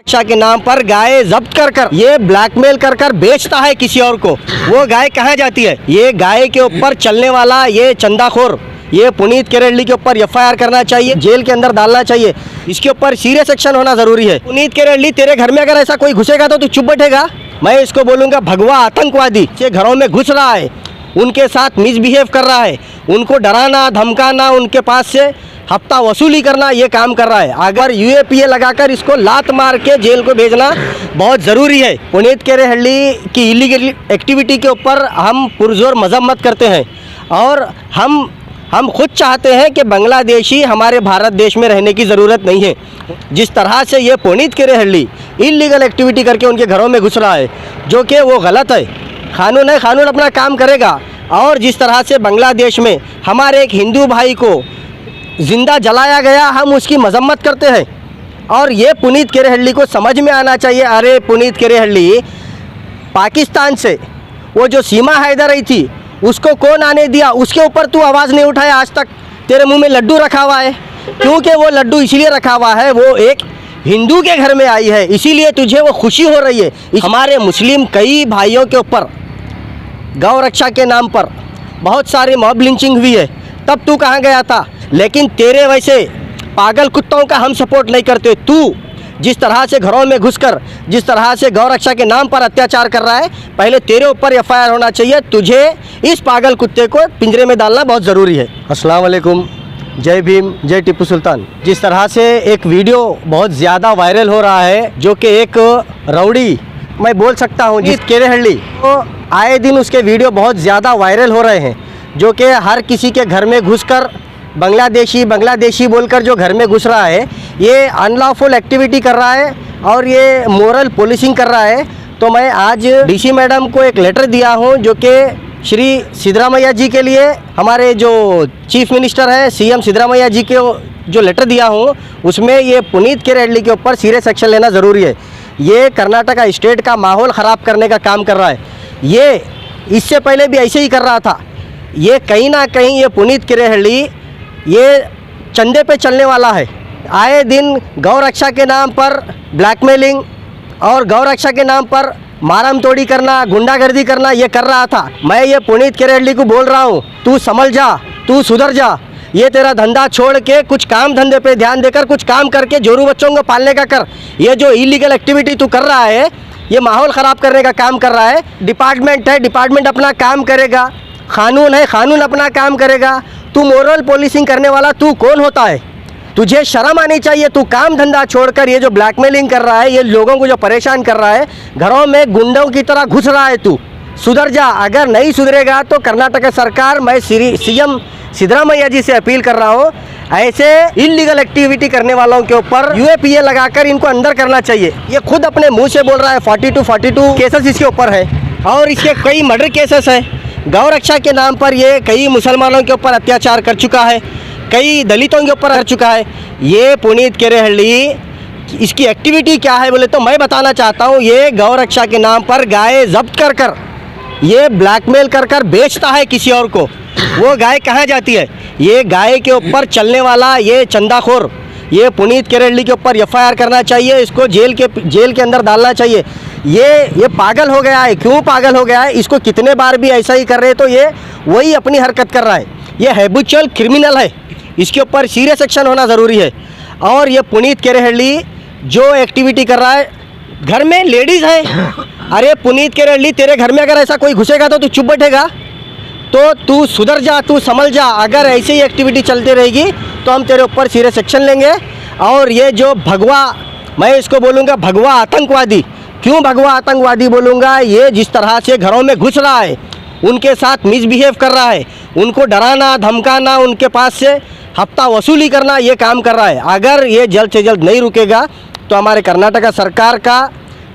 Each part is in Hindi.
शिक्षा के नाम पर गाय जब्त कर कर ये ब्लैकमेल कर कर बेचता है किसी और को। वो गाय कहाँ जाती है? ये गाय के ऊपर चलने वाला ये चंदाखोर, ये पुनीत केरेडली के ऊपर एफआईआर करना चाहिए, जेल के अंदर डालना चाहिए। इसके ऊपर सीरियस एक्शन होना जरूरी है। पुनीत केरेडली, तेरे घर में अगर ऐसा कोई घुसेगा तो तू चुप बैठेगा? मैं इसको बोलूँगा भगवा आतंकवादी के घरों में घुस रहा है, उनके साथ मिसबिहेव कर रहा है, उनको डराना धमकाना, उनके पास से हफ्ता वसूली करना, ये काम कर रहा है। अगर यूएपीए लगाकर इसको लात मार के जेल को भेजना बहुत ज़रूरी है। पुनीत केरेडली की इलीगल एक्टिविटी के ऊपर हम पुरजोर मजम्मत करते हैं और हम खुद चाहते हैं कि बांग्लादेशी हमारे भारत देश में रहने की ज़रूरत नहीं है। जिस तरह से ये पुनीत केरेडली इलीगल एक्टिविटी करके उनके घरों में घुस रहा है, जो कि वो गलत है। कानून है, कानून अपना काम करेगा। और जिस तरह से बांग्लादेश में हमारे एक हिंदू भाई को जिंदा जलाया गया, हम उसकी मजम्मत करते हैं। और ये पुनीत केरेडली को समझ में आना चाहिए, अरे पुनीत केरेडली, पाकिस्तान से वो जो सीमा हैदर रही थी उसको कौन आने दिया? उसके ऊपर तू आवाज़ नहीं उठाया आज तक। तेरे मुंह में लड्डू रखा हुआ है, क्योंकि वो लड्डू इसीलिए रखा हुआ है, वो एक हिंदू के घर में आई है, इसीलिए तुझे वो खुशी हो रही है। हमारे मुस्लिम कई भाइयों के ऊपर गौ रक्षा के नाम पर बहुत सारी मॉब लिंचिंग हुई है, तब तू कहाँ गया था? लेकिन तेरे वैसे पागल कुत्तों का हम सपोर्ट नहीं करते। तू जिस तरह से घरों में घुसकर जिस तरह से गौ रक्षा के नाम पर अत्याचार कर रहा है, पहले तेरे ऊपर एफआईआर होना चाहिए। तुझे इस पागल कुत्ते को पिंजरे में डालना बहुत ज़रूरी है। अस्सलाम वालेकुम, जय भीम, जय टिप्पू सुल्तान। जिस तरह से एक वीडियो बहुत ज़्यादा वायरल हो रहा है, जो कि एक रउडी मैं बोल सकता हूँ, जिस केरेडली तो आए दिन उसके वीडियो बहुत ज़्यादा वायरल हो रहे हैं, जो कि हर किसी के घर में घुसकर बांग्लादेशी बोलकर जो घर में घुस रहा है, ये अनलॉफुल एक्टिविटी कर रहा है और ये मोरल पुलिसिंग कर रहा है। तो मैं आज डीसी मैडम को एक लेटर दिया हूँ, जो कि श्री सिद्धरामैया जी के लिए, हमारे जो चीफ मिनिस्टर है सीएम सिद्धरामैया जी के जो लेटर दिया हूँ, उसमें ये पुनीत केरेडली के ऊपर सीरियस एक्शन लेना ज़रूरी है। ये कर्नाटका स्टेट का माहौल ख़राब करने का काम कर रहा है। ये इससे पहले भी ऐसे ही कर रहा था। ये कहीं ना कहीं ये पुनीत केरेडली ये चंदे पे चलने वाला है। आए दिन गौ रक्षा के नाम पर ब्लैकमेलिंग और गौ रक्षा के नाम पर मारम तोड़ी करना, गुंडागर्दी करना, ये कर रहा था। मैं ये पुनीत केरेडली को बोल रहा हूँ, तू समझ जा, तू सुधर जा। ये तेरा धंधा छोड़ के कुछ काम धंधे पे ध्यान देकर कुछ काम करके जोरू बच्चों को पालने का कर। ये जो इलीगल एक्टिविटी तू कर रहा है, ये माहौल ख़राब करने का काम कर रहा है। डिपार्टमेंट है, डिपार्टमेंट अपना काम करेगा। कानून है, कानून अपना काम करेगा। तू मोरल पुलिसिंग करने वाला तू कौन होता है? तुझे शर्म आनी चाहिए। तू काम धंधा छोड़कर ये जो ब्लैकमेलिंग कर रहा है, ये लोगों को जो परेशान कर रहा है, घरों में गुंडों की तरह घुस रहा है, तू सुधर जा। अगर नहीं सुधरेगा तो कर्नाटक सरकार, मैं सीएम सिद्धरामैया जी से अपील कर रहा हूँ, ऐसे इलीगल एक्टिविटी करने वालों के ऊपर यूएपीए लगाकर इनको अंदर करना चाहिए। ये खुद अपने मुंह से बोल रहा है। 42 केसेस इसके ऊपर है और इसके कई मर्डर केसेस हैं। गौ रक्षा के नाम पर ये कई मुसलमानों के ऊपर अत्याचार कर चुका है, कई दलितों के ऊपर कर चुका है। ये पुनीत केरेडली, इसकी एक्टिविटी क्या है बोले तो मैं बताना चाहता हूँ। ये गौ रक्षा के नाम पर गाय जब्त कर कर ये ब्लैकमेल कर कर बेचता है किसी और को। वो गाय कहाँ जाती है? ये गाय के ऊपर चलने वाला ये चंदाखोर, ये पुनीत केरेडली के ऊपर एफआईआर करना चाहिए, इसको जेल के अंदर डालना चाहिए। ये पागल हो गया है। क्यों पागल हो गया है? इसको कितने बार भी ऐसा ही कर रहे तो ये वही अपनी हरकत कर रहा है। ये हैबिचुअल क्रिमिनल है, इसके ऊपर सीरियस एक्शन होना ज़रूरी है। और ये पुनीत केरेडली जो एक्टिविटी कर रहा है, घर में लेडीज़ है। अरे पुनीत केरेडली, तेरे घर में अगर ऐसा कोई घुसेगा तो तू चुप बैठेगा? तो तू सुधर जा, तू समझ जा। अगर ऐसे ही एक्टिविटी चलती रहेगी तो हम तेरे ऊपर सीरियस एक्शन लेंगे। और ये जो भगवा, मैं इसको बोलूँगा भगवा आतंकवादी। क्यों भगवा आतंकवादी बोलूँगा? ये जिस तरह से घरों में घुस रहा है, उनके साथ मिसबिहेव कर रहा है, उनको डराना धमकाना, उनके पास से हफ्ता वसूली करना, ये काम कर रहा है। अगर ये जल्द से जल्द नहीं रुकेगा तो हमारे कर्नाटका सरकार का,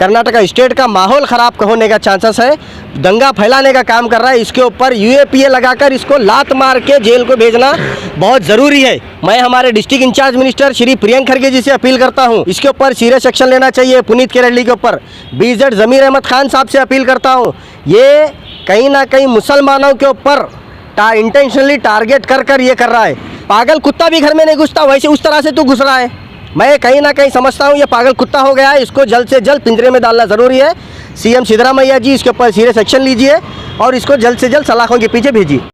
कर्नाटका स्टेट का माहौल ख़राब होने का चांसेस है। दंगा फैलाने का काम कर रहा है। इसके ऊपर यूएपीए लगाकर इसको लात मार के जेल को भेजना बहुत ज़रूरी है। मैं हमारे district incharge minister Shri Priyank खड़गे जी से अपील करता हूं, इसके ऊपर सीरियस एक्शन लेना चाहिए। पुनीत केरेडली के ऊपर बीजेड ज़मीर अहमद खान साहब से अपील करता हूँ। ये कहीं ना कहीं मुसलमानों के ऊपर इंटेंशनली टारगेट कर कर ये कर रहा है। पागल कुत्ता भी घर में नहीं घुसता, वैसे उस तरह से तू घुस रहा है। मैं कहीं ना कहीं समझता हूँ ये पागल कुत्ता हो गया है, इसको जल्द से जल्द पिंजरे में डालना ज़रूरी है। सीएम सिद्धरामैया जी इसके ऊपर सीरियस एक्शन लीजिए और इसको जल्द से जल्द सलाखों के पीछे भेजिए।